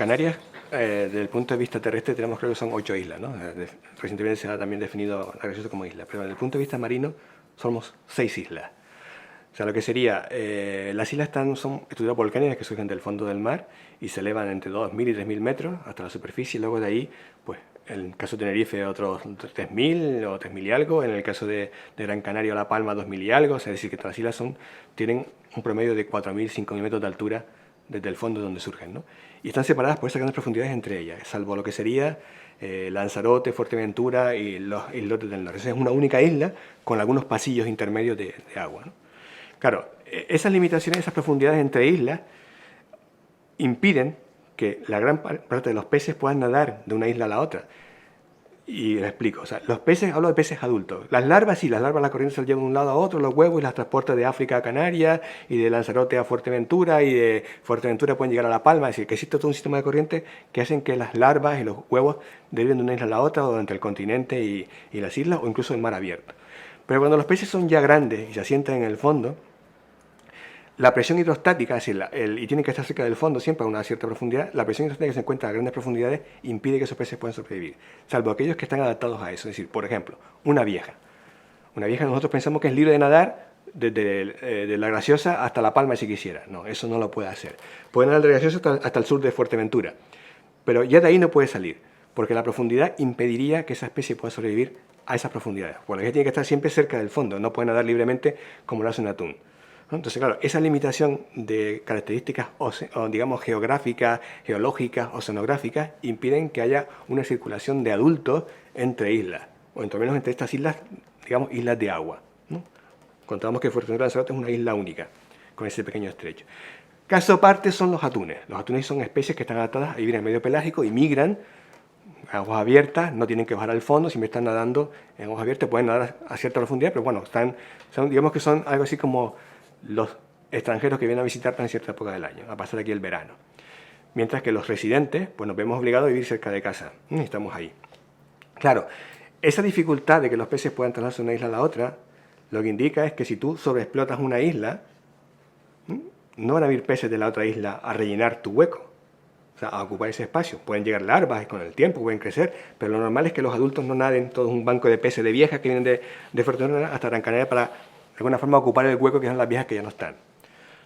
Canarias, desde el punto de vista terrestre, tenemos, creo que son 8 islas, ¿no? Recientemente se ha también definido la Graciosa como isla, pero desde el punto de vista marino somos 6 islas. O sea, lo que sería, las islas son estructuras volcánicas que surgen del fondo del mar y se elevan entre 2.000 y 3.000 metros hasta la superficie, y luego de ahí, pues, en el caso de Tenerife, otros 3.000 o 3.000 y algo, en el caso de Gran Canaria o La Palma, 2.000 y algo, o sea, es decir, que todas las islas tienen un promedio de 4.000, 5.000 metros de altura desde el fondo donde surgen, ¿no? Y están separadas por esas grandes profundidades entre ellas, salvo lo que sería Lanzarote, Fuerteventura y los islotes del norte. Esa es una única isla con algunos pasillos intermedios de agua, ¿no? Claro, esas limitaciones, esas profundidades entre islas impiden que la gran parte de los peces puedan nadar de una isla a la otra. Y les explico, o sea, los peces, hablo de peces adultos. Las larvas, sí, las larvas la corriente se las lleva de un lado a otro, los huevos, y las transporta de África a Canarias, y de Lanzarote a Fuerteventura, y de Fuerteventura pueden llegar a La Palma. Es decir, que existe todo un sistema de corriente que hacen que las larvas y los huevos deriven de una isla a la otra, o entre el continente y las islas, o incluso en mar abierto. Pero cuando los peces son ya grandes y se asientan en el fondo, la presión hidrostática, es decir, y tienen que estar cerca del fondo siempre a una cierta profundidad, la presión hidrostática que se encuentra a grandes profundidades impide que esos peces puedan sobrevivir, salvo aquellos que están adaptados a eso. Es decir, por ejemplo, una vieja. Una vieja nosotros pensamos que es libre de nadar desde de la Graciosa hasta La Palma si quisiera. No, eso no lo puede hacer. Puede nadar de la Graciosa hasta el sur de Fuerteventura, pero ya de ahí no puede salir, porque la profundidad impediría que esa especie pueda sobrevivir a esas profundidades. Por lo que tiene que estar siempre cerca del fondo, no puede nadar libremente como lo hace un atún. Entonces, claro, esa limitación de características, digamos, geográficas, geológicas, oceanográficas, impiden que haya una circulación de adultos entre islas, o entre menos entre estas islas, digamos, islas de agua, ¿no? Contamos que Fuerteventura Lanzarote es una isla única, con ese pequeño estrecho. Caso aparte son los atunes. Los atunes son especies que están adaptadas a vivir en el medio pelágico y migran a aguas abiertas, no tienen que bajar al fondo, siempre están nadando en aguas abiertas, pueden nadar a cierta profundidad, pero bueno, digamos que son algo así como los extranjeros que vienen a visitar en cierta época del año, a pasar aquí el verano. Mientras que los residentes, pues nos vemos obligados a vivir cerca de casa. Estamos ahí. Claro, esa dificultad de que los peces puedan trasladarse de una isla a la otra, lo que indica es que si tú sobreexplotas una isla, no van a venir peces de la otra isla a rellenar tu hueco, o sea, a ocupar ese espacio. Pueden llegar larvas y con el tiempo pueden crecer, pero lo normal es que los adultos no naden todo un banco de peces de viejas que vienen de Fuerteventura hasta Gran Canaria para de alguna forma ocupar el hueco que son las viejas que ya no están.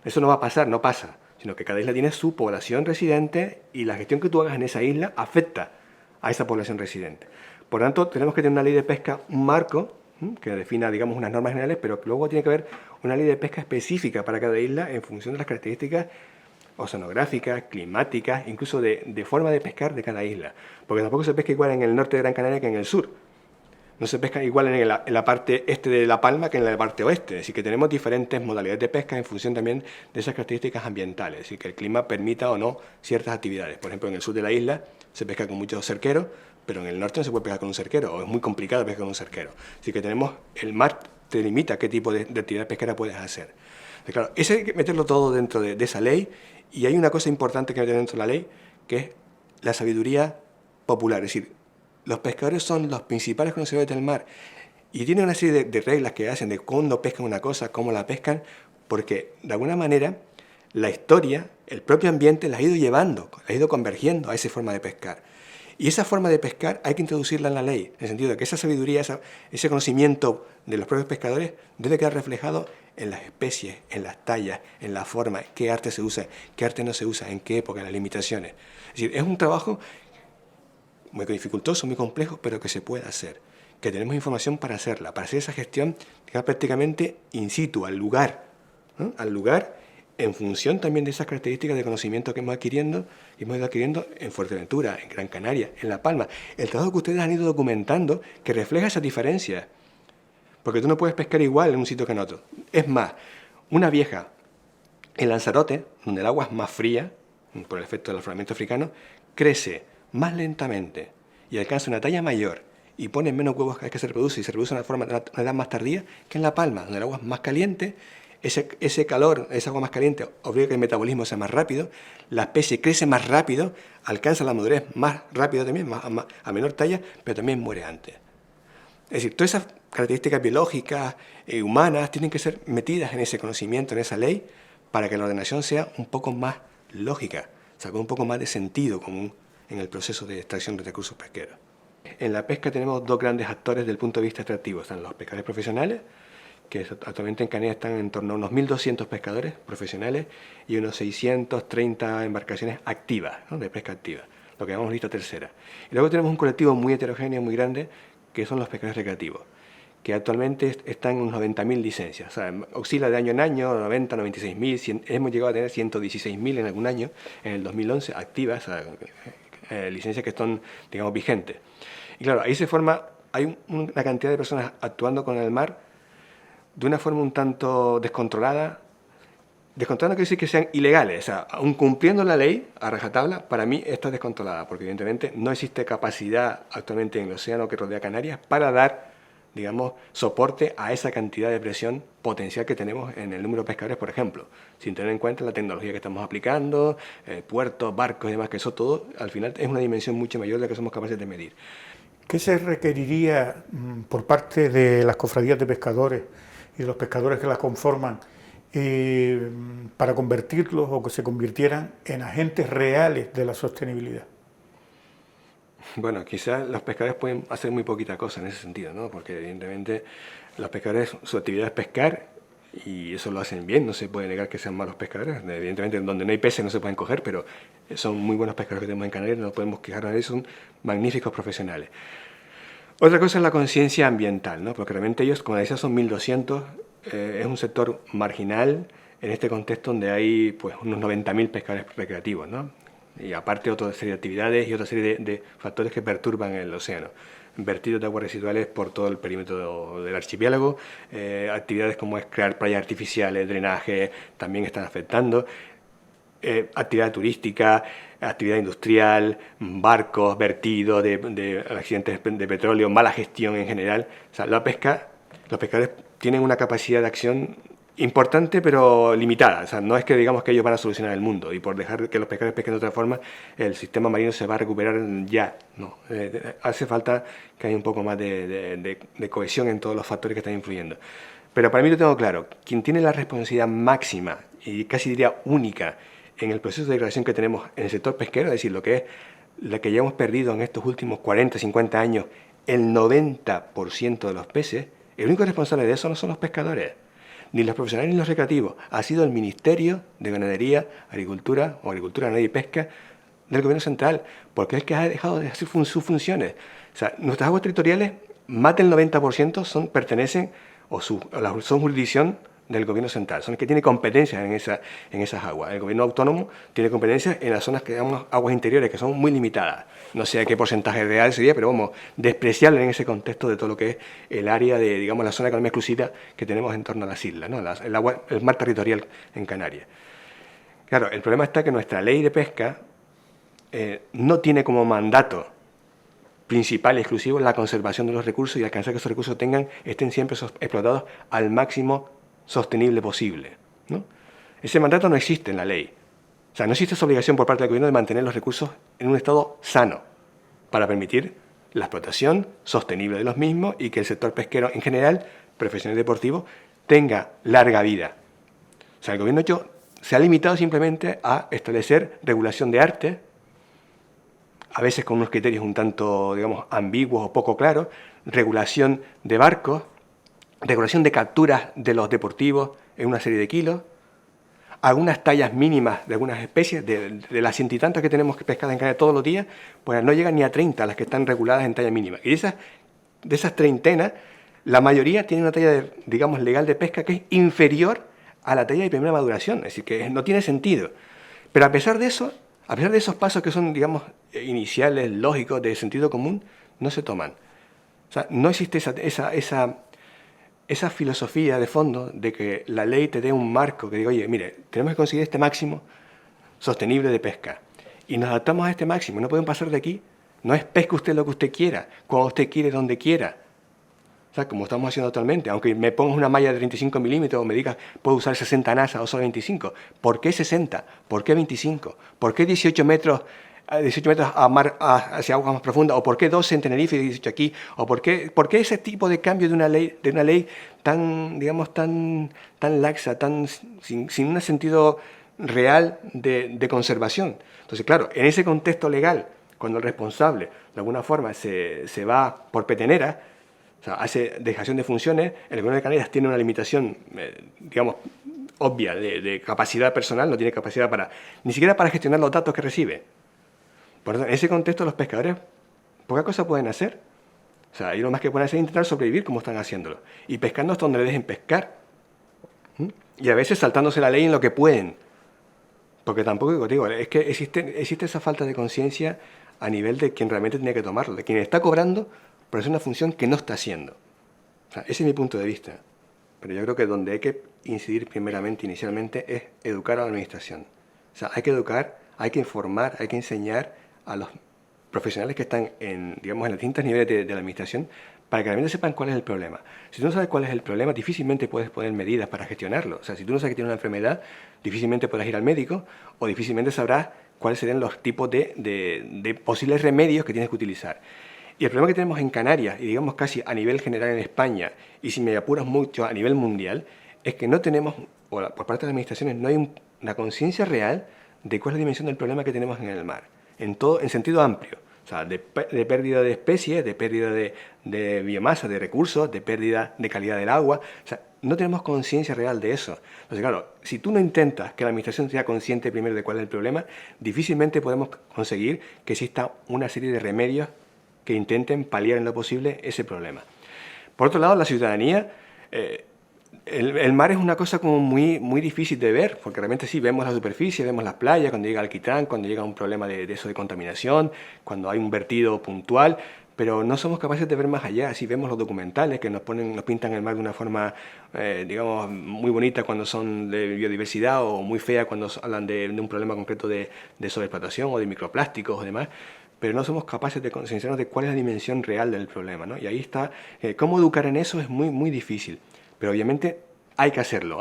Eso no va a pasar, no pasa, sino que cada isla tiene su población residente y la gestión que tú hagas en esa isla afecta a esa población residente. Por lo tanto, tenemos que tener una ley de pesca, un marco que defina, digamos, unas normas generales, pero luego tiene que haber una ley de pesca específica para cada isla en función de las características oceanográficas, climáticas, incluso de forma de pescar de cada isla. Porque tampoco se pesca igual en el norte de Gran Canaria que en el sur. No se pesca igual en la parte este de La Palma que en la parte oeste. Es decir, que tenemos diferentes modalidades de pesca en función también de esas características ambientales. Es decir, que el clima permita o no ciertas actividades. Por ejemplo, en el sur de la isla se pesca con muchos cerqueros, pero en el norte no se puede pescar con un cerquero, o es muy complicado pescar con un cerquero. Así que el mar te limita qué tipo de actividad pesquera puedes hacer. Entonces, claro, eso hay que meterlo todo dentro de esa ley, y hay una cosa importante que meter dentro de la ley, que es la sabiduría popular. Es decir, los pescadores son los principales conocedores del mar y tienen una serie de reglas que hacen de cuándo pescan una cosa, cómo la pescan, porque de alguna manera la historia, el propio ambiente las ha ido llevando, las ha ido convergiendo a esa forma de pescar. Y esa forma de pescar hay que introducirla en la ley, en el sentido de que esa sabiduría, ese conocimiento de los propios pescadores debe quedar reflejado en las especies, en las tallas, en la forma, qué arte se usa, qué arte no se usa, en qué época, en las limitaciones. Es decir, es un trabajo muy dificultoso, muy complejo, pero que se puede hacer, que tenemos información para hacerla, para hacer esa gestión prácticamente in situ, al lugar, ¿no? Al lugar, en función también de esas características de conocimiento que hemos ido adquiriendo en Fuerteventura, en Gran Canaria, en La Palma. El trabajo que ustedes han ido documentando que refleja esas diferencias, porque tú no puedes pescar igual en un sitio que en otro. Es más, una vieja en Lanzarote, donde el agua es más fría, por el efecto del afloramiento africano, crece más lentamente y alcanza una talla mayor y pone menos huevos cada vez que se reproduce, y se reproduce de una edad más tardía que en La Palma, donde el agua es más caliente. Ese calor, esa agua más caliente, obliga que el metabolismo sea más rápido, la especie crece más rápido, alcanza la madurez más rápido también, a menor talla, pero también muere antes. Es decir, todas esas características biológicas, humanas, tienen que ser metidas en ese conocimiento, en esa ley, para que la ordenación sea un poco más lógica. o sea, con un poco más de sentido común en el proceso de extracción de recursos pesqueros. En la pesca tenemos dos grandes actores desde el punto de vista extractivo. Están los pescadores profesionales, que actualmente en Canarias están en torno a unos 1.200 pescadores profesionales y unos 630 embarcaciones activas, ¿no?, de pesca activa, lo que llamamos lista tercera. Y luego tenemos un colectivo muy heterogéneo, muy grande, que son los pescadores recreativos, que actualmente están en unos 90.000 licencias. O sea, oscila de año en año, 90, 96.000, hemos llegado a tener 116.000 en algún año, en el 2011, activas, o sea, licencias que están, digamos, vigentes. Y claro, ahí se forma, hay una cantidad de personas actuando con el mar de una forma un tanto descontrolada. Descontrolada no quiere decir que sean ilegales, o sea, aun cumpliendo la ley a rajatabla, para mí está descontrolada, porque evidentemente no existe capacidad actualmente en el océano que rodea Canarias para dar, digamos, soporte a esa cantidad de presión potencial que tenemos en el número de pescadores, por ejemplo, sin tener en cuenta la tecnología que estamos aplicando, puertos, barcos y demás, que eso todo al final es una dimensión mucho mayor de la que somos capaces de medir. ¿Qué se requeriría por parte de las cofradías de pescadores y de los pescadores que las conforman para convertirlos o que se convirtieran en agentes reales de la sostenibilidad? Bueno, quizás los pescadores pueden hacer muy poquita cosa en ese sentido, ¿no? Porque evidentemente los pescadores, su actividad es pescar y eso lo hacen bien, no se puede negar que sean malos pescadores. Evidentemente donde no hay peces no se pueden coger, pero son muy buenos pescadores que tenemos en Canarias, no podemos quejarnos de eso, son magníficos profesionales. Otra cosa es la conciencia ambiental, ¿no? Porque realmente ellos, como decía, son 1.200, es un sector marginal en este contexto donde hay pues unos 90.000 pescadores recreativos, ¿no? Y aparte otra serie de actividades y otra serie de factores que perturban el océano. Vertidos de aguas residuales por todo el perímetro del archipiélago, actividades como es crear playas artificiales, drenaje, también están afectando. Actividad turística, actividad industrial, barcos, vertidos de accidentes de petróleo, mala gestión en general. O sea, la pesca, los pescadores tienen una capacidad de acción importante pero limitada. O sea, no es que digamos que ellos van a solucionar el mundo y por dejar que los pescadores pesquen de otra forma el sistema marino se va a recuperar ya. No, hace falta que haya un poco más de cohesión en todos los factores que están influyendo. Pero para mí lo tengo claro, quien tiene la responsabilidad máxima y casi diría única en el proceso de degradación que tenemos en el sector pesquero, es decir, lo que es la que ya hemos perdido en estos últimos 40, 50 años, el 90% de los peces, el único responsable de eso no son los pescadores, ni los profesionales ni los recreativos, ha sido el Ministerio de Ganadería, Agricultura o Agricultura, Ganadería y Pesca del Gobierno Central, porque es que ha dejado de hacer sus funciones. O sea, nuestras aguas territoriales, más del 90% pertenecen o son jurisdicción del Gobierno Central, son los que tienen competencias en esas aguas. El Gobierno autónomo tiene competencias en las zonas que llamamos aguas interiores, que son muy limitadas. No sé a qué porcentaje real sería, pero vamos, despreciable en ese contexto de todo lo que es el área de, digamos, la zona de economía exclusiva que tenemos en torno a las islas, ¿no? El mar territorial en Canarias. Claro, el problema está que nuestra ley de pesca no tiene como mandato principal y exclusivo la conservación de los recursos y alcanzar que esos recursos estén siempre explotados al máximo sostenible posible, ¿no? Ese mandato no existe en la ley. O sea, no existe esa obligación por parte del gobierno de mantener los recursos en un estado sano para permitir la explotación sostenible de los mismos y que el sector pesquero en general, profesional y deportivo, tenga larga vida. O sea, el gobierno se ha limitado simplemente a establecer regulación de arte, a veces con unos criterios un tanto, digamos, ambiguos o poco claros, regulación de barcos, regulación de capturas de los deportivos en una serie de kilos, algunas tallas mínimas de algunas especies, de las ciento y tantas que tenemos que pescar en Canarias todos los días, pues no llegan ni a 30 las que están reguladas en talla mínima. Y de esas treintenas, la mayoría tienen una talla, digamos, legal de pesca que es inferior a la talla de primera maduración, es decir, que no tiene sentido. Pero a pesar de eso, a pesar de esos pasos que son, digamos, iniciales, lógicos, de sentido común, no se toman. O sea, no existe esa filosofía de fondo de que la ley te dé un marco que diga, oye, mire, tenemos que conseguir este máximo sostenible de pesca. Y nos adaptamos a este máximo, no podemos pasar de aquí. No es pesca usted lo que usted quiera, cuando usted quiere, donde quiera. O sea, como estamos haciendo actualmente, aunque me pongas una malla de 35 milímetros o me digas, puedo usar 60 NASA o solo 25. ¿Por qué 60? ¿Por qué 25? ¿Por qué 18 metros a mar, hacia aguas más profundas? ¿O por qué 12 en Tenerife y 18 aquí? ¿O por qué ese tipo de cambio de una ley tan, digamos, tan laxa, sin un sentido real de conservación. Entonces, claro, en ese contexto legal, cuando el responsable de alguna forma se va por petenera, o sea, hace dejación de funciones, el gobierno de Canarias tiene una limitación, digamos, obvia de capacidad personal, no tiene capacidad ni siquiera para gestionar los datos que recibe. Por eso, en ese contexto los pescadores poca cosa pueden hacer. O sea, ellos lo más que pueden hacer es intentar sobrevivir como están haciéndolo. Y pescando hasta donde le dejen pescar. Y a veces saltándose la ley en lo que pueden. Porque tampoco, digo, es que existe esa falta de conciencia a nivel de quien realmente tiene que tomarlo, de quien está cobrando por hacer una función que no está haciendo. O sea, ese es mi punto de vista. Pero yo creo que donde hay que incidir inicialmente, es educar a la administración. O sea, hay que educar, hay que informar, hay que enseñar a los profesionales que están en los distintos niveles de la administración para que realmente sepan cuál es el problema. Si tú no sabes cuál es el problema, difícilmente puedes poner medidas para gestionarlo. O sea, si tú no sabes que tienes una enfermedad, difícilmente podrás ir al médico o difícilmente sabrás cuáles serían los tipos de posibles remedios que tienes que utilizar. Y el problema que tenemos en Canarias, y digamos casi a nivel general en España, y si me apuras mucho a nivel mundial, es que no tenemos, por parte de las administraciones, no hay una conciencia real de cuál es la dimensión del problema que tenemos en el mar, en sentido amplio. O sea, de pérdida de especies, de pérdida de biomasa, de recursos, de pérdida de calidad del agua. O sea, no tenemos conciencia real de eso. Entonces, claro, si tú no intentas que la administración sea consciente primero de cuál es el problema, difícilmente podemos conseguir que exista una serie de remedios que intenten paliar en lo posible ese problema. Por otro lado, la ciudadanía, el mar es una cosa como muy difícil de ver, porque realmente sí, vemos la superficie, vemos las playas, cuando llega alquitrán, cuando llega un problema de eso de contaminación, cuando hay un vertido puntual, pero no somos capaces de ver más allá. Si vemos los documentales que nos pintan el mar de una forma, digamos, muy bonita cuando son de biodiversidad o muy fea cuando hablan de un problema concreto de sobreexplotación o de microplásticos o demás, pero no somos capaces de concienciarnos de cuál es la dimensión real del problema, ¿no? Y ahí está, cómo educar en eso es muy difícil, pero obviamente hay que hacerlo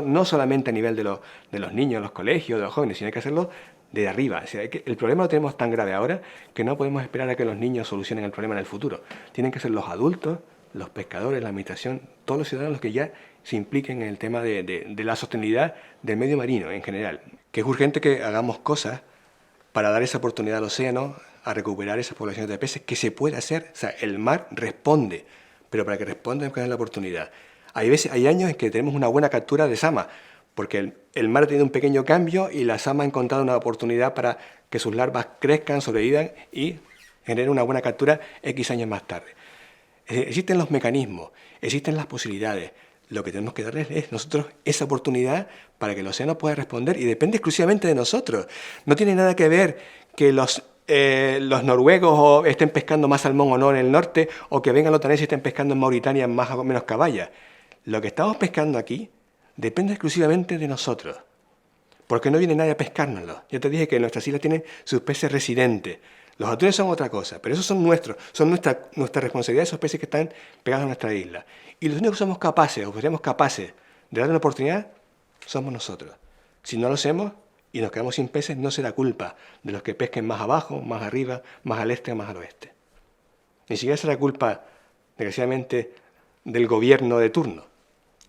no solamente a nivel de los niños, los colegios, de los jóvenes, sino hay que hacerlo de arriba. O sea, el problema lo tenemos tan grave ahora que no podemos esperar a que los niños solucionen el problema en el futuro. Tienen que ser los adultos, los pescadores, la administración, todos los ciudadanos los que ya se impliquen en el tema de la sostenibilidad del medio marino en general. Que es urgente que hagamos cosas para dar esa oportunidad al océano a recuperar esas poblaciones de peces, que se puede hacer. O sea, el mar responde, pero para que responda hay que dar la oportunidad. Hay años en que tenemos una buena captura de sama, porque el mar ha tenido un pequeño cambio y la sama ha encontrado una oportunidad para que sus larvas crezcan, sobrevivan y generen una buena captura X años más tarde. Existen los mecanismos, existen las posibilidades. Lo que tenemos que darles es nosotros esa oportunidad para que el océano pueda responder, y depende exclusivamente de nosotros. No tiene nada que ver que los noruegos estén pescando más salmón o no en el norte, o que vengan los daneses y estén pescando en Mauritania más o menos caballa. Lo que estamos pescando aquí depende exclusivamente de nosotros, porque no viene nadie a pescárnoslo. Yo te dije que nuestras islas tienen sus peces residentes. Los atunes son otra cosa, pero esos son nuestros, son nuestra responsabilidad, esos peces que están pegados a nuestra isla. Y los únicos que somos capaces, o seríamos capaces de darle una oportunidad, somos nosotros. Si no lo hacemos y nos quedamos sin peces, no será culpa de los que pesquen más abajo, más arriba, más al este o más al oeste. Ni siquiera será culpa, desgraciadamente, del gobierno de turno.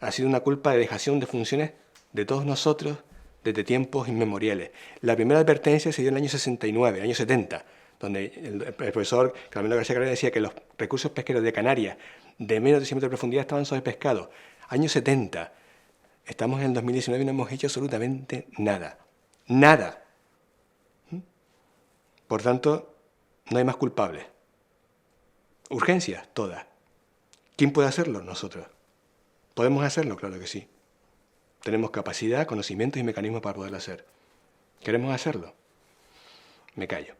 Ha sido una culpa de dejación de funciones de todos nosotros desde tiempos inmemoriales. La primera advertencia se dio en el año 69, año 70, donde el profesor Carmelo García Carrera decía que los recursos pesqueros de Canarias de menos de 100 metros de profundidad estaban sobrepescados. Año 70. Estamos en el 2019 y no hemos hecho absolutamente nada. Nada. Por tanto, no hay más culpables. Urgencias, todas. ¿Quién puede hacerlo? Nosotros. ¿Podemos hacerlo? Claro que sí. Tenemos capacidad, conocimientos y mecanismos para poderlo hacer. ¿Queremos hacerlo? Me callo.